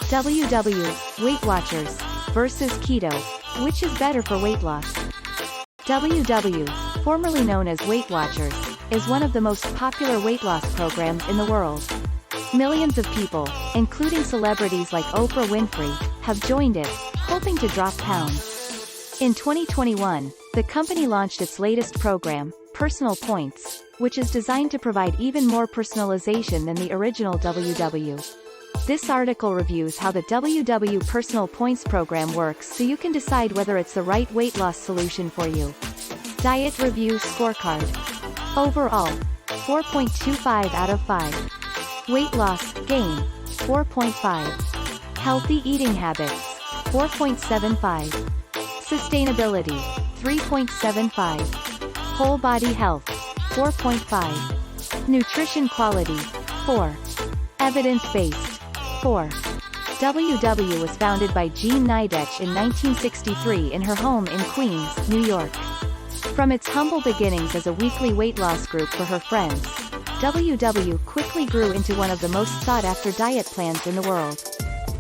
Weight Watchers versus Keto. Which is better for weight loss? Formerly known as Weight Watchers, is one of the most popular weight loss programs in the world. Millions of people, including celebrities like Oprah Winfrey, have joined it, hoping to drop pounds. In 2021, the company launched its latest program, Personal Points, which is designed to provide even more personalization than the original WW. This article reviews how the WW Personal Points program works so you can decide whether it's the right weight loss solution for you. Diet Review Scorecard. Overall, 4.25 out of 5. Weight loss, gain, 4.5. Healthy eating habits, 4.75. Sustainability, 3.75. Whole body health, 4.5. Nutrition quality, 4. Evidence-based, 4. WW was founded by Jean Nidetch in 1963 in her home in Queens, New York. From its humble beginnings as a weekly weight loss group for her friends, WW quickly grew into one of the most sought-after diet plans in the world.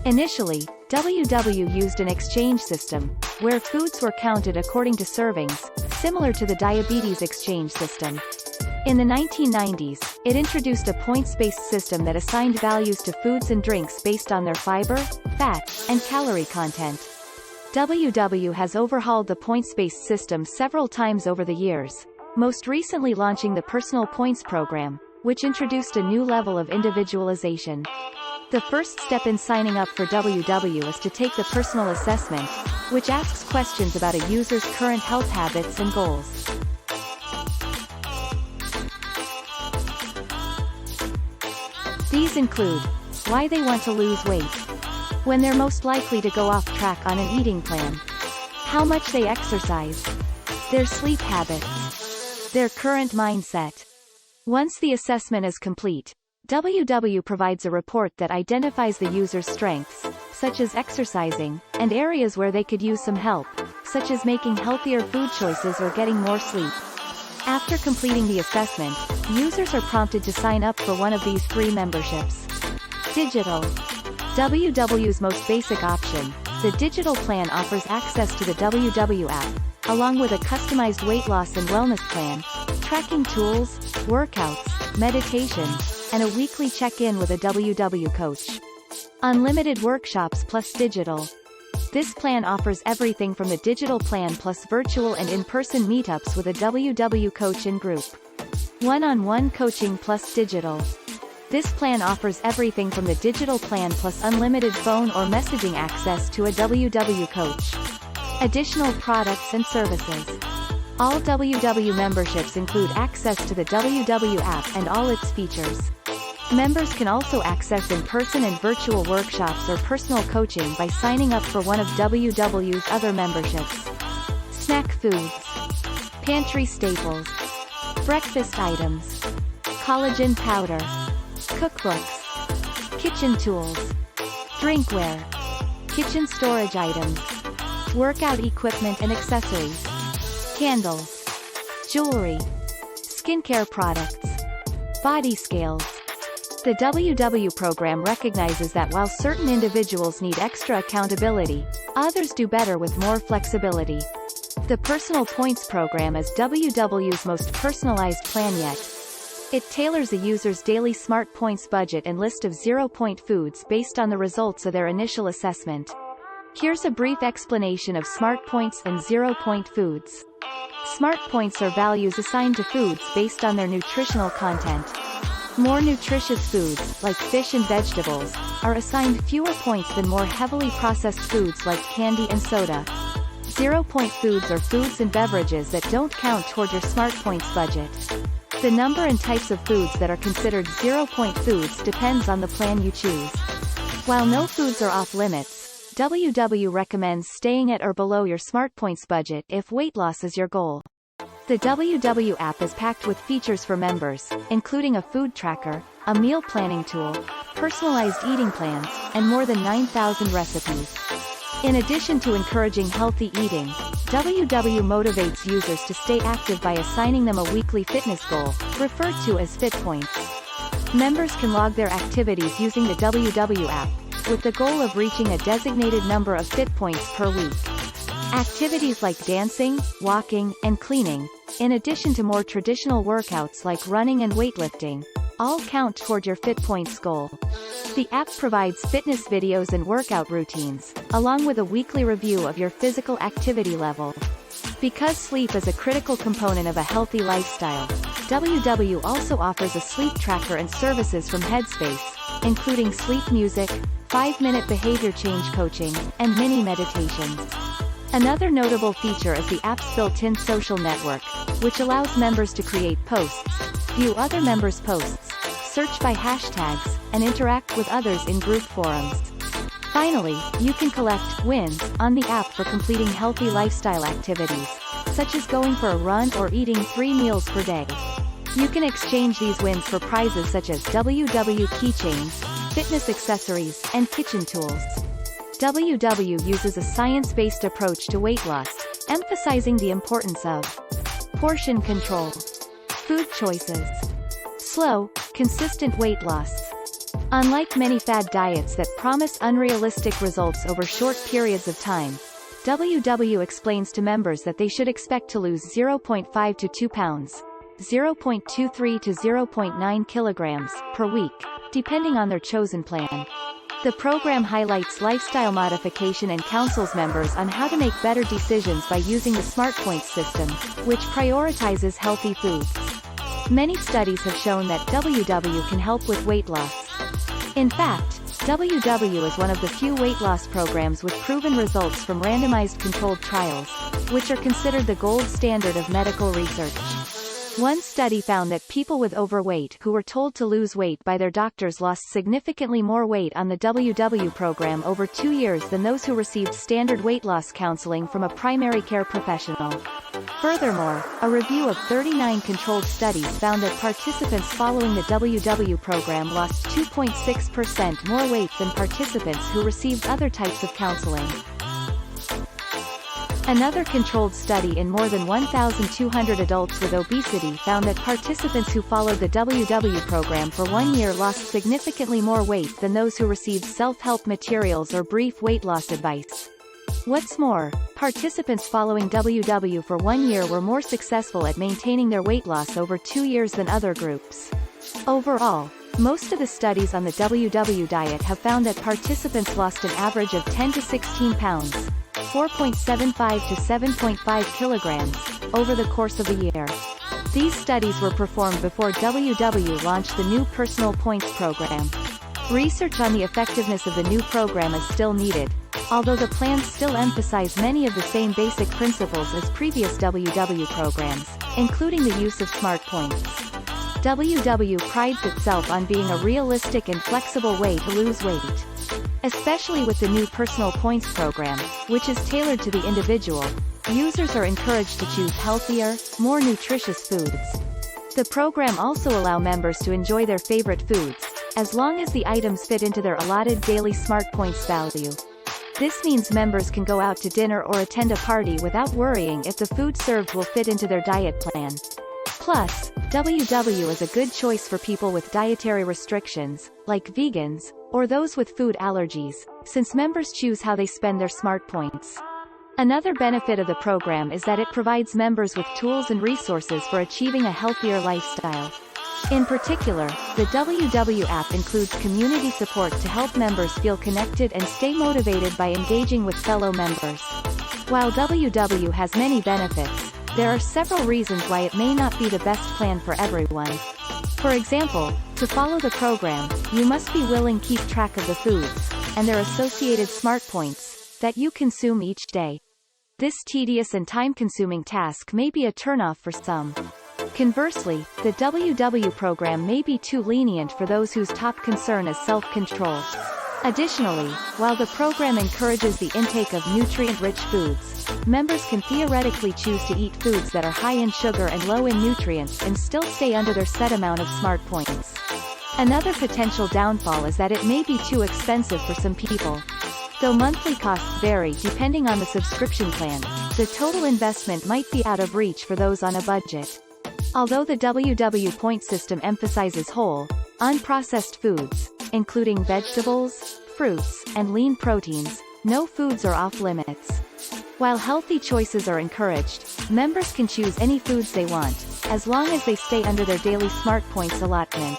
Initially, WW used an exchange system, where foods were counted according to servings, similar to the diabetes exchange system. In the 1990s, it introduced a points-based system that assigned values to foods and drinks based on their fiber, fat, and calorie content. WW has overhauled the points-based system several times over the years, most recently launching the Personal Points program, which introduced a new level of individualization. The first step in signing up for WW is to take the personal assessment, which asks questions about a user's current health habits and goals. These include why they want to lose weight, when they're most likely to go off track on an eating plan, how much they exercise, their sleep habits, their current mindset. Once the assessment is complete, WW provides a report that identifies the user's strengths, such as exercising, and areas where they could use some help, such as making healthier food choices or getting more sleep. After completing the assessment, users are prompted to sign up for one of these 3 memberships. Digital. WW's most basic option, the digital plan, offers access to the WW app, along with a customized weight loss and wellness plan, tracking tools, workouts, meditation, and a weekly check-in with a WW coach. Unlimited workshops plus digital. This plan offers everything from the digital plan plus virtual and in-person meetups with a WW coach and group. One-on-one coaching plus digital. This plan offers everything from the digital plan plus unlimited phone or messaging access to a WW coach. Additional products and services. All WW memberships include access to the WW app and all its features. Members can also access in-person and virtual workshops or personal coaching by signing up for one of WW's other memberships. Snack foods. Pantry staples. Breakfast items. Collagen powder. Cookbooks. Kitchen tools. Drinkware. Kitchen storage items. Workout equipment and accessories. Candles. Jewelry. Skincare products. Body scales. The WW program recognizes that while certain individuals need extra accountability, others do better with more flexibility. The Personal Points program is WW's most personalized plan yet. It tailors a user's daily Smart Points budget and list of 0-point foods based on the results of their initial assessment. Here's a brief explanation of Smart Points and 0-point foods. Smart Points are values assigned to foods based on their nutritional content. More nutritious foods, like fish and vegetables, are assigned fewer points than more heavily processed foods like candy and soda. 0-point foods are foods and beverages that don't count toward your Smart Points budget. The number and types of foods that are considered 0-point foods depends on the plan you choose. While no foods are off limits, WW recommends staying at or below your Smart Points budget if weight loss is your goal. The WW app is packed with features for members, including a food tracker, a meal planning tool, personalized eating plans, and more than 9,000 recipes. In addition to encouraging healthy eating, WW motivates users to stay active by assigning them a weekly fitness goal, referred to as Fit Points. Members can log their activities using the WW app, with the goal of reaching a designated number of fit points per week. Activities like dancing, walking, and cleaning, in addition to more traditional workouts like running and weightlifting, all count toward your fit points goal. The app provides fitness videos and workout routines, along with a weekly review of your physical activity level. Because sleep is a critical component of a healthy lifestyle, WW also offers a sleep tracker and services from Headspace, including sleep music, 5-minute behavior change coaching, and mini meditations. Another notable feature is the app's built-in social network, which allows members to create posts, view other members' posts, search by hashtags, and interact with others in group forums. Finally, you can collect wins on the app for completing healthy lifestyle activities, such as going for a run or eating 3 meals per day. You can exchange these wins for prizes such as WW keychains, fitness accessories, and kitchen tools. WW uses a science-based approach to weight loss, emphasizing the importance of portion control, food choices, slow, consistent weight loss. Unlike many fad diets that promise unrealistic results over short periods of time, WW explains to members that they should expect to lose 0.5 to 2 pounds, 0.23 to 0.9 kilograms, per week, depending on their chosen plan. The program highlights lifestyle modification and counsels members on how to make better decisions by using the Smart Points system, which prioritizes healthy foods. Many studies have shown that WW can help with weight loss. In fact, WW is one of the few weight loss programs with proven results from randomized controlled trials, which are considered the gold standard of medical research. One study found that people with overweight who were told to lose weight by their doctors lost significantly more weight on the WW program over 2 years than those who received standard weight loss counseling from a primary care professional. Furthermore, a review of 39 controlled studies found that participants following the WW program lost 2.6% more weight than participants who received other types of counseling. Another controlled study in more than 1,200 adults with obesity found that participants who followed the WW program for 1 year lost significantly more weight than those who received self-help materials or brief weight loss advice. What's more, participants following WW for 1 year were more successful at maintaining their weight loss over 2 years than other groups. Overall, most of the studies on the WW diet have found that participants lost an average of 10 to 16 pounds, 4.75 to 7.5 kilograms, over the course of a year. These studies were performed before WW launched the new Personal Points program. Research on the effectiveness of the new program is still needed, although the plans still emphasize many of the same basic principles as previous WW programs, including the use of Smart Points. WW prides itself on being a realistic and flexible way to lose weight. Especially with the new Personal Points program, which is tailored to the individual, users are encouraged to choose healthier, more nutritious foods. The program also allows members to enjoy their favorite foods, as long as the items fit into their allotted daily Smart Points value. This means members can go out to dinner or attend a party without worrying if the food served will fit into their diet plan. Plus, WW is a good choice for people with dietary restrictions, like vegans, or those with food allergies, since members choose how they spend their Smart Points. Another benefit of the program is that it provides members with tools and resources for achieving a healthier lifestyle. In particular, the WW app includes community support to help members feel connected and stay motivated by engaging with fellow members. While WW has many benefits, there are several reasons why it may not be the best plan for everyone. For example, to follow the program, you must be willing to keep track of the foods, and their associated Smart Points, that you consume each day. This tedious and time-consuming task may be a turnoff for some. Conversely, the WW program may be too lenient for those whose top concern is self-control. Additionally, while the program encourages the intake of nutrient-rich foods, members can theoretically choose to eat foods that are high in sugar and low in nutrients and still stay under their set amount of Smart Points. Another potential downfall is that it may be too expensive for some people. Though monthly costs vary depending on the subscription plan, the total investment might be out of reach for those on a budget. Although the WW point system emphasizes whole, unprocessed foods, including vegetables, fruits, and lean proteins, no foods are off limits. While healthy choices are encouraged, members can choose any foods they want, as long as they stay under their daily Smart Points allotment.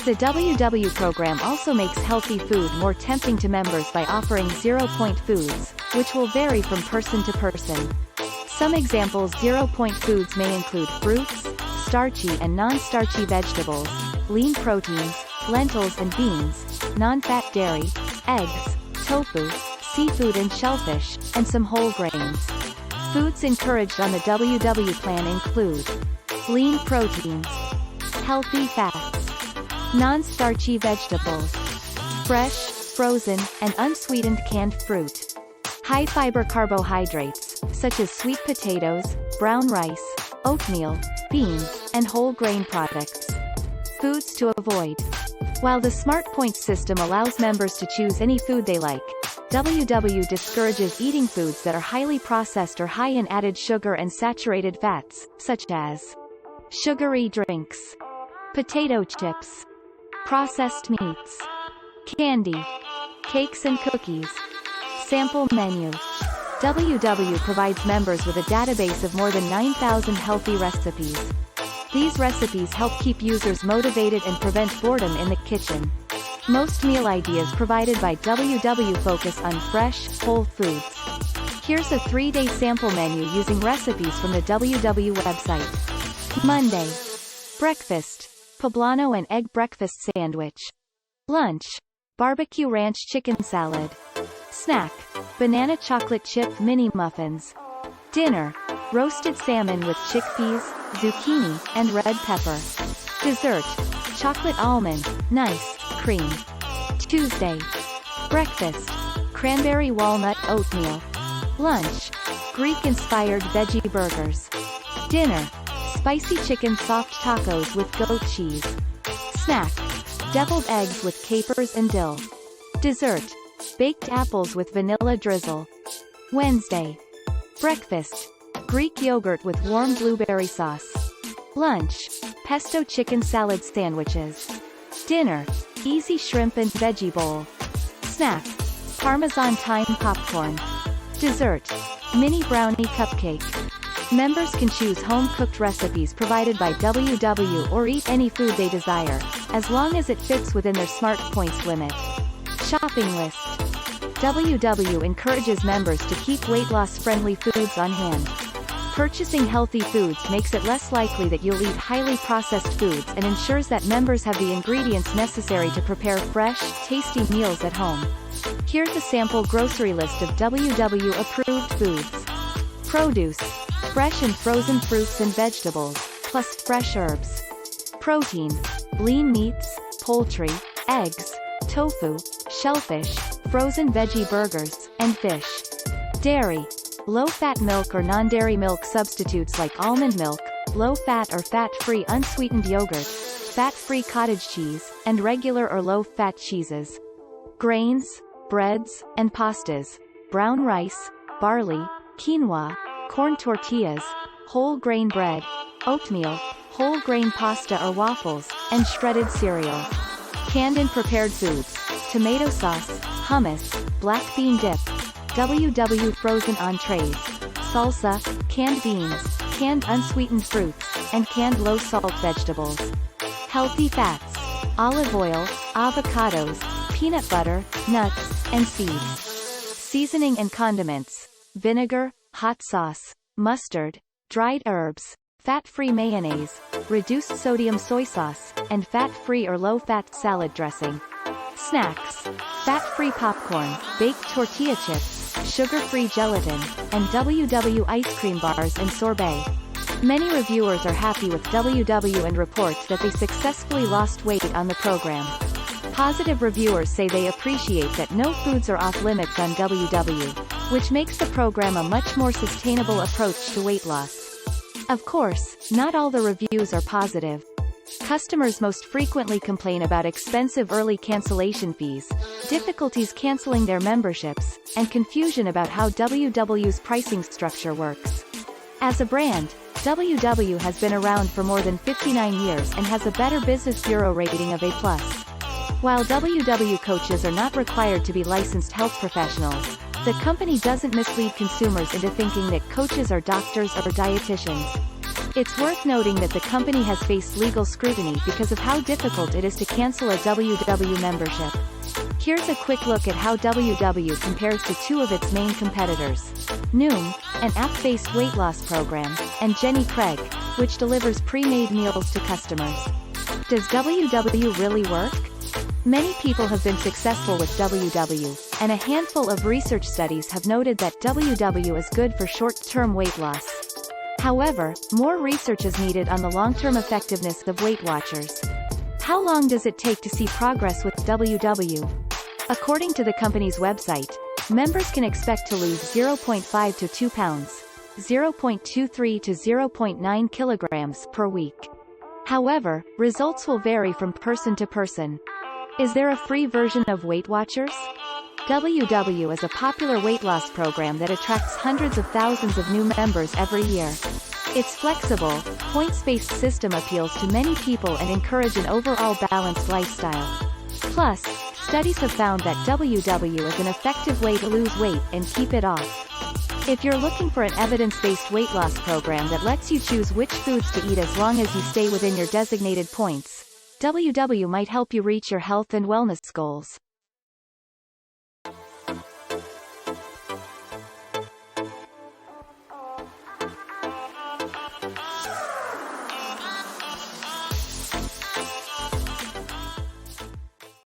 The WW program also makes healthy food more tempting to members by offering 0-point foods, which will vary from person to person. Some examples 0-point foods may include fruits, starchy and non-starchy vegetables, lean proteins, lentils and beans, non-fat dairy, eggs, tofu, seafood and shellfish, and some whole grains. Foods encouraged on the WW plan include lean proteins, healthy fats, non-starchy vegetables, fresh, frozen, and unsweetened canned fruit, high-fiber carbohydrates, such as sweet potatoes, brown rice, oatmeal, beans, and whole grain products. Foods to avoid. While the Smart Points system allows members to choose any food they like, WW discourages eating foods that are highly processed or high in added sugar and saturated fats, such as sugary drinks, potato chips, processed meats, candy, cakes and cookies. Sample menu. WW provides members with a database of more than 9,000 healthy recipes. These recipes help keep users motivated and prevent boredom in the kitchen. Most meal ideas provided by WW focus on fresh, whole foods. Here's a 3-day sample menu using recipes from the WW website. Monday. Breakfast. Poblano and egg breakfast sandwich. Lunch. Barbecue ranch chicken salad. Snack. Banana chocolate chip mini muffins. Dinner. Roasted salmon with chickpeas, zucchini, and red pepper. Dessert. Chocolate almond, nice, cream. Tuesday. Breakfast. Cranberry walnut oatmeal. Lunch. Greek-inspired veggie burgers. Dinner. Spicy chicken soft tacos with goat cheese. Snack. Deviled eggs with capers and dill. Dessert. Baked apples with vanilla drizzle. Wednesday. Breakfast. Greek yogurt with warm blueberry sauce. Lunch. Pesto chicken salad sandwiches. Dinner. Easy shrimp and veggie bowl. Snack. Parmesan thyme popcorn. Dessert. Mini brownie cupcake. Members can choose home-cooked recipes provided by WW or eat any food they desire, as long as it fits within their Smart Points limit. Shopping list. WW encourages members to keep weight-loss-friendly foods on hand. Purchasing healthy foods makes it less likely that you'll eat highly processed foods and ensures that members have the ingredients necessary to prepare fresh, tasty meals at home. Here's a sample grocery list of WW-approved foods. Produce. Fresh and frozen fruits and vegetables, plus fresh herbs. Protein. Lean meats, poultry, eggs, tofu, shellfish, frozen veggie burgers, and fish. Dairy. Low-fat milk or non-dairy milk substitutes like almond milk, low-fat or fat-free unsweetened yogurt, fat-free cottage cheese, and regular or low-fat cheeses. Grains, breads, and pastas. Brown rice, barley, quinoa, corn tortillas, whole grain bread, oatmeal, whole grain pasta or waffles, and shredded cereal. Canned and prepared foods. Tomato sauce, hummus, black bean dip, WW frozen entrees, salsa, canned beans, canned unsweetened fruits, and canned low-salt vegetables. Healthy fats. Olive oil, avocados, peanut butter, nuts, and seeds. Seasoning and condiments. Vinegar, hot sauce, mustard, dried herbs, fat-free mayonnaise, reduced sodium soy sauce, and fat-free or low-fat salad dressing. Snacks. Fat-free popcorn, baked tortilla chips, sugar-free gelatin, and WW ice cream bars and sorbet. Many reviewers are happy with WW and report that they successfully lost weight on the program. Positive reviewers say they appreciate that no foods are off limits on WW, which makes the program a much more sustainable approach to weight loss. Of course, not all the reviews are positive. Customers most frequently complain about expensive early cancellation fees, difficulties canceling their memberships, and confusion about how WW's pricing structure works. As a brand, WW has been around for more than 59 years and has a Better Business Bureau rating of A+. While WW coaches are not required to be licensed health professionals, the company doesn't mislead consumers into thinking that coaches are doctors or dietitians. It's worth noting that the company has faced legal scrutiny because of how difficult it is to cancel a WW membership. Here's a quick look at how WW compares to two of its main competitors: Noom, an app-based weight loss program, and Jenny Craig, which delivers pre-made meals to customers. Does WW really work? Many people have been successful with WW, and a handful of research studies have noted that WW is good for short-term weight loss. However, more research is needed on the long-term effectiveness of Weight Watchers. How long does it take to see progress with WW? According to the company's website, members can expect to lose 0.5 to 2 pounds, 0.23 to 0.9 kilograms per week. However, results will vary from person to person. Is there a free version of Weight Watchers? WW is a popular weight loss program that attracts hundreds of thousands of new members every year. Its flexible, points-based system appeals to many people and encourages an overall balanced lifestyle. Plus, studies have found that WW is an effective way to lose weight and keep it off. If you're looking for an evidence-based weight loss program that lets you choose which foods to eat as long as you stay within your designated points, WW might help you reach your health and wellness goals.